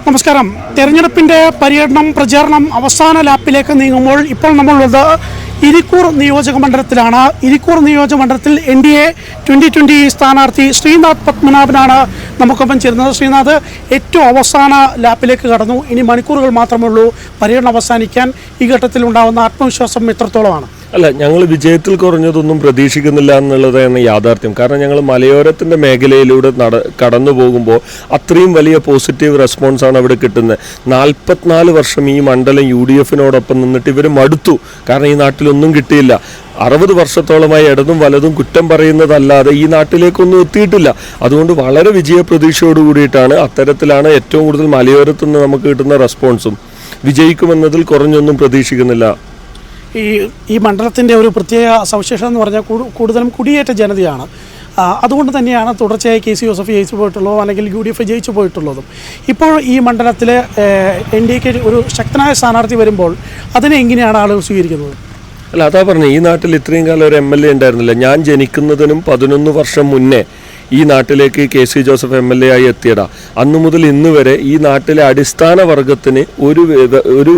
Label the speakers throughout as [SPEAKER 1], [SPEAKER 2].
[SPEAKER 1] നമസ്കാരം. തെരഞ്ഞെടുപ്പിൻ്റെ പര്യടനം പ്രചാരണം അവസാന ലാപ്പിലേക്ക് നീങ്ങുമ്പോൾ ഇപ്പോൾ നമ്മളുള്ളത് ഇരിക്കൂർ നിയോജക മണ്ഡലത്തിലാണ്. ഇരിക്കൂർ നിയോജക മണ്ഡലത്തിൽ NDA 2020 സ്ഥാനാർത്ഥി ശ്രീനാഥ് പത്മനാഭനാണ് നമുക്കൊപ്പം ചേരുന്നത്. ശ്രീനാഥ്, ഏറ്റവും അവസാന ലാപ്പിലേക്ക് കടന്നു. ഇനി മണിക്കൂറുകൾ മാത്രമേ ഉള്ളൂ പര്യടനം അവസാനിക്കാൻ. ഈ ഘട്ടത്തിൽ ഉണ്ടാകുന്ന ആത്മവിശ്വാസം എത്രത്തോളമാണ്?
[SPEAKER 2] അല്ല, ഞങ്ങൾ വിജയത്തിൽ കുറഞ്ഞതൊന്നും പ്രതീക്ഷിക്കുന്നില്ല എന്നുള്ളതാണ് യാഥാർത്ഥ്യം. കാരണം ഞങ്ങൾ മലയോരത്തിൻ്റെ മേഖലയിലൂടെ കടന്നു പോകുമ്പോൾ അത്രയും വലിയ പോസിറ്റീവ് റെസ്പോൺസാണ് അവിടെ കിട്ടുന്നത്. 44 വർഷം ഈ മണ്ഡലം UDFിനോടൊപ്പം നിന്നിട്ട് ഇവർ മടുത്തു. കാരണം ഈ നാട്ടിലൊന്നും കിട്ടിയില്ല. 60 വർഷത്തോളമായി ഇടതും വലതും കുറ്റം പറയുന്നതല്ലാതെ ഈ നാട്ടിലേക്കൊന്നും എത്തിയിട്ടില്ല. അതുകൊണ്ട് വളരെ വിജയപ്രതീക്ഷയോട് കൂടിയിട്ടാണ്, അത്തരത്തിലാണ് ഏറ്റവും കൂടുതൽ മലയോരത്തുനിന്ന് നമുക്ക് കിട്ടുന്ന റെസ്പോൺസും. വിജയിക്കുമെന്നതിൽ കുറഞ്ഞൊന്നും പ്രതീക്ഷിക്കുന്നില്ല.
[SPEAKER 1] ഈ മണ്ഡലത്തിൻ്റെ ഒരു പ്രത്യേക സവിശേഷത എന്ന് പറഞ്ഞാൽ കൂടുതലും കുടിയേറ്റ ജനതയാണ്. അതുകൊണ്ട് തന്നെയാണ് തുടർച്ചയായി KC ജോസഫ് ജയിച്ചു പോയിട്ടുള്ളതും അല്ലെങ്കിൽ UDF ജയിച്ചു പോയിട്ടുള്ളതും. ഇപ്പോൾ ഈ മണ്ഡലത്തിൽ NDAക്ക് ഒരു ശക്തനായ സ്ഥാനാർത്ഥി വരുമ്പോൾ അതിനെ എങ്ങനെയാണ് ആളുകൾ സ്വീകരിക്കുന്നത്?
[SPEAKER 2] അല്ല, അതാ പറഞ്ഞു, ഈ നാട്ടിൽ ഇത്രയും കാലം ഒരു MLA ഉണ്ടായിരുന്നില്ല. ഞാൻ ജനിക്കുന്നതിനും 11 വർഷം മുന്നേ ഈ നാട്ടിലേക്ക് KC ജോസഫ് MLA ആയി എത്തിയടാ. അന്നു മുതൽ ഇന്ന് വരെ ഈ നാട്ടിലെ അടിസ്ഥാന വർഗത്തിന് ഒരു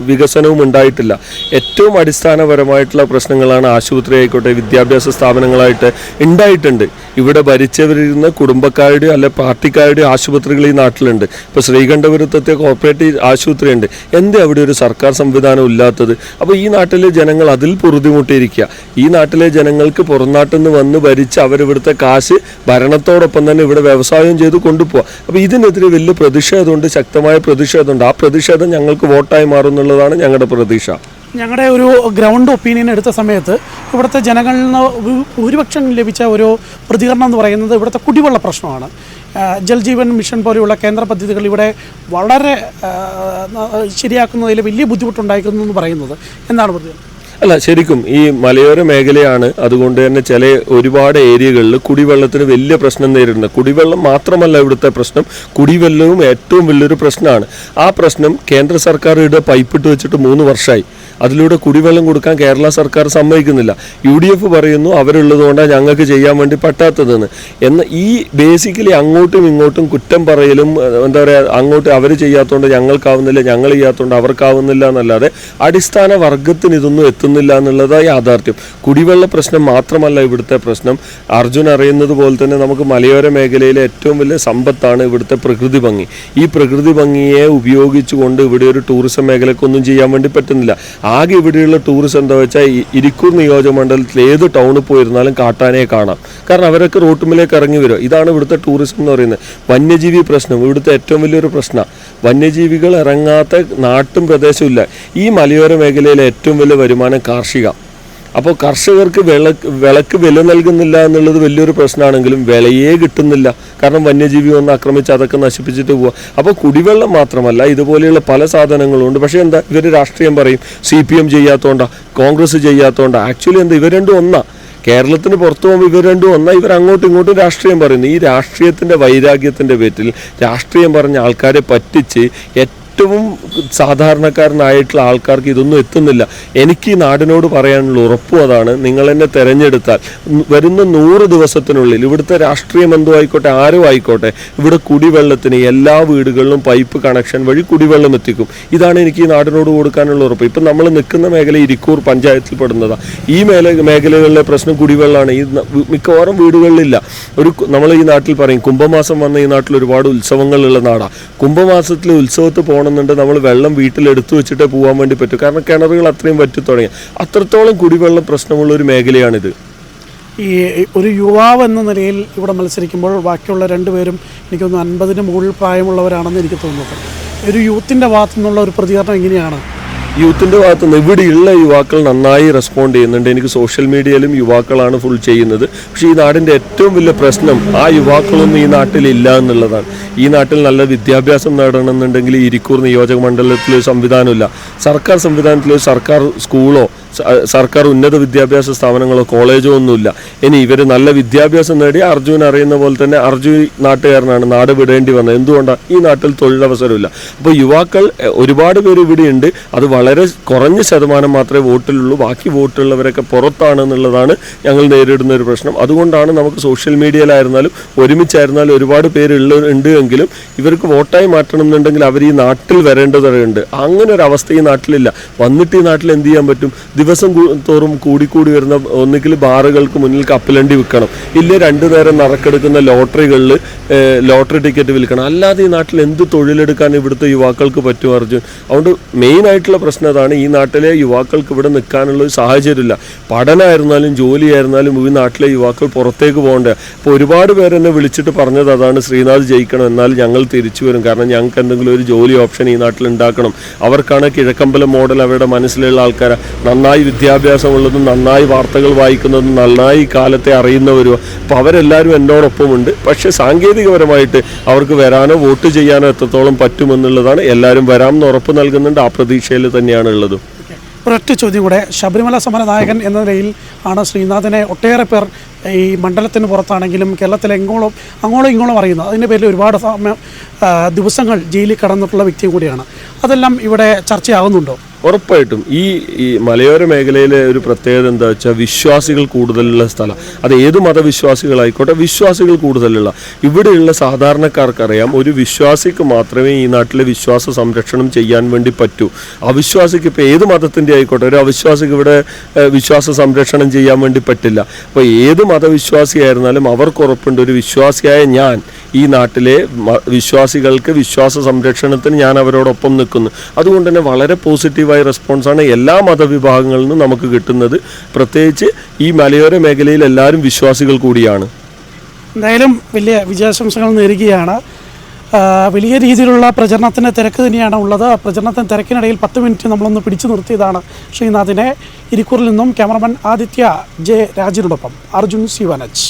[SPEAKER 2] വികസനവും ഉണ്ടായിട്ടില്ല. ഏറ്റവും അടിസ്ഥാനപരമായിട്ടുള്ള പ്രശ്നങ്ങളാണ് ആശുപത്രി ആയിക്കോട്ടെ, വിദ്യാഭ്യാസ സ്ഥാപനങ്ങളായിട്ട് ഉണ്ടായിട്ടുണ്ട്. ഇവിടെ ഭരിച്ചവരിരുന്ന കുടുംബക്കാരുടെ അല്ലെ പാർട്ടിക്കാരുടെ ആശുപത്രികൾ ഈ നാട്ടിലുണ്ട്. ഇപ്പോൾ ശ്രീകണ്ഠപുരത്തെ കോർപ്പറേറ്റീവ് ആശുപത്രി ഉണ്ട്. എന്തേ അവിടെ ഒരു സർക്കാർ സംവിധാനം ഇല്ലാത്തത്? അപ്പോൾ ഈ നാട്ടിലെ ജനങ്ങൾ അതിൽ പൊറുതിമുട്ടിയിരിക്കുക. ഈ നാട്ടിലെ ജനങ്ങൾക്ക് പുറംനാട്ടിൽ നിന്ന് വന്ന് ഭരിച്ച് അവരിവിടുത്തെ കാശ് ഭരണത്തോടൊപ്പം തന്നെ ഇവിടെ വ്യവസായം ചെയ്ത് കൊണ്ടുപോകുക. അപ്പോൾ ഇതിനെതിരെ വലിയ പ്രതിഷേധമുണ്ട്, ശക്തമായ പ്രതിഷേധമുണ്ട്. ആ പ്രതിഷേധം ഞങ്ങൾക്ക് വോട്ടായി മാറും എന്നുള്ളതാണ് ഞങ്ങളുടെ പ്രതീക്ഷ.
[SPEAKER 1] ഞങ്ങളുടെ ഒരു ഗ്രൗണ്ട് ഒപ്പീനിയൻ എടുത്ത സമയത്ത് ഇവിടുത്തെ ജനങ്ങളിൽ നിന്ന് ഭൂരിപക്ഷം ലഭിച്ച ഒരു പ്രതികരണം എന്ന് പറയുന്നത് ഇവിടുത്തെ കുടിവെള്ള പ്രശ്നമാണ്. ജൽജീവൻ മിഷൻ പോലെയുള്ള കേന്ദ്ര പദ്ധതികൾ ഇവിടെ വളരെ ശരിയാക്കുന്നതിൽ വലിയ ബുദ്ധിമുട്ടുണ്ടായിരിക്കുന്നു എന്ന് പറയുന്നത് എന്താണ് പ്രതികരണം?
[SPEAKER 2] അല്ല, ശരിക്കും ഈ മലയോര മേഖലയാണ്. അതുകൊണ്ട് തന്നെ ഒരുപാട് ഏരിയകളിൽ കുടിവെള്ളത്തിന് വലിയ പ്രശ്നം നേരിടുന്നത്. കുടിവെള്ളം മാത്രമല്ല ഇവിടുത്തെ പ്രശ്നം, കുടിവെള്ളവും ഏറ്റവും വലിയൊരു പ്രശ്നമാണ്. ആ പ്രശ്നം കേന്ദ്ര സർക്കാർ ഇവിടെ പൈപ്പിട്ട് വെച്ചിട്ട് 3 വർഷമായി. അതിലൂടെ കുടിവെള്ളം കൊടുക്കാൻ കേരള സർക്കാർ സമ്മതിക്കുന്നില്ല. UDF പറയുന്നു അവരുള്ളതുകൊണ്ടാണ് ഞങ്ങൾക്ക് ചെയ്യാൻ വേണ്ടി പറ്റാത്തതെന്ന്. ഈ ബേസിക്കലി അങ്ങോട്ടും ഇങ്ങോട്ടും കുറ്റം പറയലും, എന്താ പറയുക, അങ്ങോട്ട് അവർ ചെയ്യാത്തതുകൊണ്ട് ഞങ്ങൾക്കാവുന്നില്ല, ഞങ്ങൾ ചെയ്യാത്തതുകൊണ്ട് അവർക്കാവുന്നില്ല എന്നല്ലാതെ അടിസ്ഥാന വർഗത്തിന് ഇതൊന്നും എത്തുന്നില്ല എന്നുള്ളതാണ് യാഥാർത്ഥ്യം. കുടിവെള്ള പ്രശ്നം മാത്രമല്ല ഇവിടുത്തെ പ്രശ്നം. അർജുൻ അറിയുന്നത് പോലെ തന്നെ നമുക്ക് മലയോര മേഖലയിലെ ഏറ്റവും വലിയ സമ്പത്താണ് ഇവിടുത്തെ പ്രകൃതി ഭംഗി. ഈ പ്രകൃതി ഭംഗിയെ ഉപയോഗിച്ചുകൊണ്ട് ഇവിടെ ഒരു ടൂറിസം മേഖലക്കൊന്നും ചെയ്യാൻ വേണ്ടി പറ്റുന്നില്ല. ആകെ ഇവിടെയുള്ള ടൂറിസം എന്താ വെച്ചാൽ ഇരിക്കൂർ നിയോജക മണ്ഡലത്തിൽ ഏത് ടൗണിൽ പോയിരുന്നാലും കാട്ടാനയെ കാണാം. കാരണം അവരൊക്കെ റോട്ടുമിലേക്ക് ഇറങ്ങി വരും. ഇതാണ് ഇവിടുത്തെ ടൂറിസം എന്ന് പറയുന്നത്. വന്യജീവി പ്രശ്നം ഇവിടുത്തെ ഏറ്റവും വലിയൊരു പ്രശ്നമാണ്. വന്യജീവികൾ ഇറങ്ങാത്ത നാട്ടും പ്രദേശമില്ല. ഈ മലയോര മേഖലയിലെ ഏറ്റവും വലിയ വരുമാനം കാർഷിക. അപ്പോൾ കർഷകർക്ക് വിളക്ക് വില നൽകുന്നില്ല എന്നുള്ളത് വലിയൊരു പ്രശ്നമാണെങ്കിലും വിലയേ കിട്ടുന്നില്ല. കാരണം വന്യജീവി ഒന്ന് ആക്രമിച്ച് അതൊക്കെ നശിപ്പിച്ചിട്ട് പോവുക. അപ്പോൾ കുടിവെള്ളം മാത്രമല്ല, ഇതുപോലെയുള്ള പല സാധനങ്ങളുണ്ട്. പക്ഷേ എന്താ, ഇവർ രാഷ്ട്രീയം പറയും CPM ചെയ്യാത്തതുകൊണ്ടാണ്, കോൺഗ്രസ് ചെയ്യാത്തതുകൊണ്ടാണ്. ആക്ച്വലി എന്താ, ഇവർ രണ്ടും ഒന്നാ. കേരളത്തിന് പുറത്തു പോകുമ്പോൾ ഇവർ രണ്ടും ഒന്നാ. ഇവർ അങ്ങോട്ടും ഇങ്ങോട്ടും രാഷ്ട്രീയം പറയുന്നു. ഈ രാഷ്ട്രീയത്തിൻ്റെ വൈരാഗ്യത്തിൻ്റെ പേരിൽ രാഷ്ട്രീയം പറഞ്ഞ ആൾക്കാരെ പറ്റിച്ച് ഏറ്റവും സാധാരണക്കാരനായിട്ടുള്ള ആൾക്കാർക്ക് ഇതൊന്നും എത്തുന്നില്ല. എനിക്ക് ഈ നാടിനോട് പറയാനുള്ള ഉറപ്പും അതാണ്. നിങ്ങൾ എന്നെ തിരഞ്ഞെടുത്താൽ വരുന്ന 100 ദിവസത്തിനുള്ളിൽ ഇവിടുത്തെ രാഷ്ട്രീയം എന്തോ ആയിക്കോട്ടെ, ആരോ ആയിക്കോട്ടെ, ഇവിടെ കുടിവെള്ളത്തിന് എല്ലാ വീടുകളിലും പൈപ്പ് കണക്ഷൻ വഴി കുടിവെള്ളം എത്തിക്കും. ഇതാണ് എനിക്ക് ഈ നാടിനോട് കൊടുക്കാനുള്ള ഉറപ്പ്. ഇപ്പം നമ്മൾ നിൽക്കുന്ന മേഖല ഇരിക്കൂർ പഞ്ചായത്തിൽ പെടുന്നതാണ്. ഈ മേഖലകളിലെ പ്രശ്നം കുടിവെള്ളമാണ്. ഈ മിക്കവാറും വീടുകളിലില്ല. നമ്മൾ ഈ നാട്ടിൽ പറയും, കുംഭമാസം വന്ന ഈ നാട്ടിൽ ഒരുപാട് ഉത്സവങ്ങളുള്ള നാടാണ്. കുംഭമാസത്തിൽ ഉത്സവത്തിൽ പോകണമെന്നുണ്ട് നമ്മൾ വെള്ളം വീട്ടിലെടുത്തു വെച്ചിട്ടേ പോകാൻ വേണ്ടി പറ്റും. കാരണം കിണറുകൾ അത്രയും വറ്റി തുടങ്ങി. അത്രത്തോളം കുടിവെള്ളം പ്രശ്നമുള്ള ഒരു മേഖലയാണിത്.
[SPEAKER 1] ഈ ഒരു യുവാവ് എന്ന നിലയിൽ ഇവിടെ മത്സരിക്കുമ്പോൾ ബാക്കിയുള്ള 2 പേരും എനിക്കൊന്ന് 50-ന് മുകളിൽ പ്രായമുള്ളവരാണെന്ന് എനിക്ക് തോന്നുന്നത്. ഒരു യൂത്തിൻ്റെ ഭാഗത്തു നിന്നുള്ള ഒരു പ്രതികരണം എങ്ങനെയാണ്?
[SPEAKER 2] യൂത്തിൻ്റെ ഭാഗത്തു നിന്ന് ഇവിടെയുള്ള യുവാക്കൾ നന്നായി റെസ്പോണ്ട് ചെയ്യുന്നുണ്ട്. എനിക്ക് സോഷ്യൽ മീഡിയയിലും യുവാക്കളാണ് ഫുൾ ചെയ്യുന്നത്. പക്ഷേ ഈ നാടിൻ്റെ ഏറ്റവും വലിയ പ്രശ്നം ആ യുവാക്കളൊന്നും ഈ നാട്ടിലില്ല എന്നുള്ളതാണ്. ഈ നാട്ടിൽ നല്ല വിദ്യാഭ്യാസം നേടണമെന്നുണ്ടെങ്കിൽ ഇരിക്കൂർ നിയോജക മണ്ഡലത്തിൽ സംവിധാനമില്ല. സർക്കാർ സംവിധാനത്തിൽ സർക്കാർ സ്കൂളോ സർക്കാർ ഉന്നത വിദ്യാഭ്യാസ സ്ഥാപനങ്ങളോ കോളേജോ ഒന്നുമില്ല. ഇനി ഇവർ നല്ല വിദ്യാഭ്യാസം നേടി അർജുൻ അറിയുന്ന പോലെ തന്നെ അർജുൻ നാട്ടുകാരനാണ്, നാട് വിടേണ്ടി വന്നത്. എന്തുകൊണ്ടാണ്? ഈ നാട്ടിൽ തൊഴിലവസരമില്ല. അപ്പോൾ യുവാക്കൾ ഒരുപാട് പേര് ഇവിടെയുണ്ട്. അത് വളരെ കുറഞ്ഞ ശതമാനം മാത്രമേ വോട്ടിലുള്ളൂ. ബാക്കി വോട്ടുള്ളവരൊക്കെ പുറത്താണ് എന്നുള്ളതാണ് ഞങ്ങൾ നേരിടുന്ന ഒരു പ്രശ്നം. അതുകൊണ്ടാണ് നമുക്ക് സോഷ്യൽ മീഡിയയിലായിരുന്നാലും ഒരുമിച്ചായിരുന്നാലും ഒരുപാട് പേര് ഉണ്ട് എങ്കിലും ഇവർക്ക് വോട്ടായി മാറ്റണം എന്നുണ്ടെങ്കിൽ അവർ ഈ നാട്ടിൽ വരേണ്ടതുണ്ട്. അങ്ങനെ ഒരു അവസ്ഥ ഈ നാട്ടിലില്ല. വന്നിട്ട് ഈ നാട്ടിൽ എന്ത് ചെയ്യാൻ പറ്റും? ദിവസം തോറും കൂടിക്കൂടി വരുന്ന ഒന്നുകിൽ ബാറുകൾക്ക് മുന്നിൽ കപ്പലണ്ടി വിൽക്കണം, ഇല്ല 2 നേരം നറുക്കെടുക്കുന്ന ലോട്ടറികളിൽ ലോട്ടറി ടിക്കറ്റ് വിൽക്കണം. അല്ലാതെ ഈ നാട്ടിൽ എന്ത് തൊഴിലെടുക്കാൻ ഇവിടുത്തെ യുവാക്കൾക്ക് പറ്റും അർജുൻ? അതുകൊണ്ട് മെയിനായിട്ടുള്ള പ്രശ്നം അതാണ്. ഈ നാട്ടിലെ യുവാക്കൾക്ക് ഇവിടെ നിൽക്കാനുള്ള ഒരു സാഹചര്യമില്ല. പഠനമായിരുന്നാലും ജോലിയായിരുന്നാലും ഈ നാട്ടിലെ യുവാക്കൾ പുറത്തേക്ക് പോകേണ്ടത്. അപ്പോൾ ഒരുപാട് പേര് എന്നെ വിളിച്ചിട്ട് പറഞ്ഞത് അതാണ്, ശ്രീനാഥ് ജയിക്കണം, എന്നാൽ ഞങ്ങൾ തിരിച്ചു വരും, കാരണം ഞങ്ങൾക്ക് എന്തെങ്കിലും ഒരു ജോലി ഓപ്ഷൻ ഈ നാട്ടിൽ ഉണ്ടാക്കണം. അവർക്കാണ് കിഴക്കമ്പലം മോഡൽ അവരുടെ മനസ്സിലുള്ള ആൾക്കാർ, നന്നായി വിദ്യാഭ്യാസമുള്ളതും നന്നായി വാർത്തകൾ വായിക്കുന്നതും നന്നായി കാലത്തെ അറിയുന്നവരും. അപ്പോൾ അവരെല്ലാവരും എന്നോടൊപ്പമുണ്ട്. പക്ഷേ സാങ്കേതികപരമായിട്ട് അവർക്ക് വരാനോ വോട്ട് ചെയ്യാനോ എത്രത്തോളം പറ്റുമെന്നുള്ളതാണ്. എല്ലാവരും വരാമെന്ന് ഉറപ്പ് നൽകുന്നുണ്ട്. ആ പ്രതീക്ഷയിൽ തന്നെയാണ് ഉള്ളത്.
[SPEAKER 1] ഒരൊറ്റ ചോദ്യം കൂടെ. ശബരിമല സമര നായകൻ എന്ന നിലയിൽ ആണ് ശ്രീനാഥിനെ ഒട്ടേറെ പേർ ഈ മണ്ഡലത്തിന് പുറത്താണെങ്കിലും കേരളത്തിലെ അങ്ങോളം ഇങ്ങോളം അറിയുന്നത്. അതിൻ്റെ പേരിൽ ഒരുപാട് ദിവസങ്ങൾ ജയിലിൽ കടന്നിട്ടുള്ള വ്യക്തി കൂടിയാണ്. അതെല്ലാം ഇവിടെ ചർച്ചയാകുന്നുണ്ടോ?
[SPEAKER 2] ഉറപ്പായിട്ടും ഈ മലയോര മേഖലയിലെ ഒരു പ്രത്യേകത എന്താ വെച്ചാൽ വിശ്വാസികൾ കൂടുതലുള്ള സ്ഥലം. അത് ഏത് മതവിശ്വാസികളായിക്കോട്ടെ, വിശ്വാസികൾ കൂടുതലുള്ള ഇവിടെയുള്ള സാധാരണക്കാർക്കറിയാം, ഒരു വിശ്വാസിക്ക് മാത്രമേ ഈ നാട്ടിലെ വിശ്വാസ സംരക്ഷണം ചെയ്യാൻ വേണ്ടി പറ്റൂ. അവിശ്വാസിക്ക് ഇപ്പോൾ ഏത് മതത്തിൻ്റെ ആയിക്കോട്ടെ, ഒരു അവിശ്വാസിക്ക് ഇവിടെ വിശ്വാസ സംരക്ഷണം ചെയ്യാൻ വേണ്ടി പറ്റില്ല. അപ്പോൾ ഏത് മതവിശ്വാസിയായിരുന്നാലും അവർക്ക് ഉറപ്പുണ്ട്, ഒരു വിശ്വാസിയായ ഞാൻ ഈ നാട്ടിലെ വിശ്വാസികൾക്ക് വിശ്വാസ സംരക്ഷണത്തിന് ഞാൻ അവരോടൊപ്പം നിൽക്കുന്നു. അതുകൊണ്ട് തന്നെ വളരെ പോസിറ്റീവായ റെസ്പോൺസാണ് എല്ലാ മതവിഭാഗങ്ങളിൽ നിന്നും നമുക്ക് കിട്ടുന്നത്. പ്രത്യേകിച്ച് ഈ മലയോര മേഖലയിൽ എല്ലാവരും വിശ്വാസികൾ കൂടിയാണ്.
[SPEAKER 1] എന്തായാലും വലിയ വിജയാശംസകൾ നേരുകയാണ്. വലിയ രീതിയിലുള്ള പ്രചരണത്തിൻ്റെ തിരക്ക് തന്നെയാണ് ഉള്ളത്. പ്രചരണത്തിന് തിരക്കിനിടയിൽ 10 മിനിറ്റ് നമ്മളൊന്ന് പിടിച്ചു നിർത്തിയതാണ് ശ്രീനാഥിനെ. ഇരിക്കൂറിൽ നിന്നും ക്യാമറമാൻ ആദിത്യ ജെ രാജിനോടൊപ്പം അർജുൻ സി വനജ്.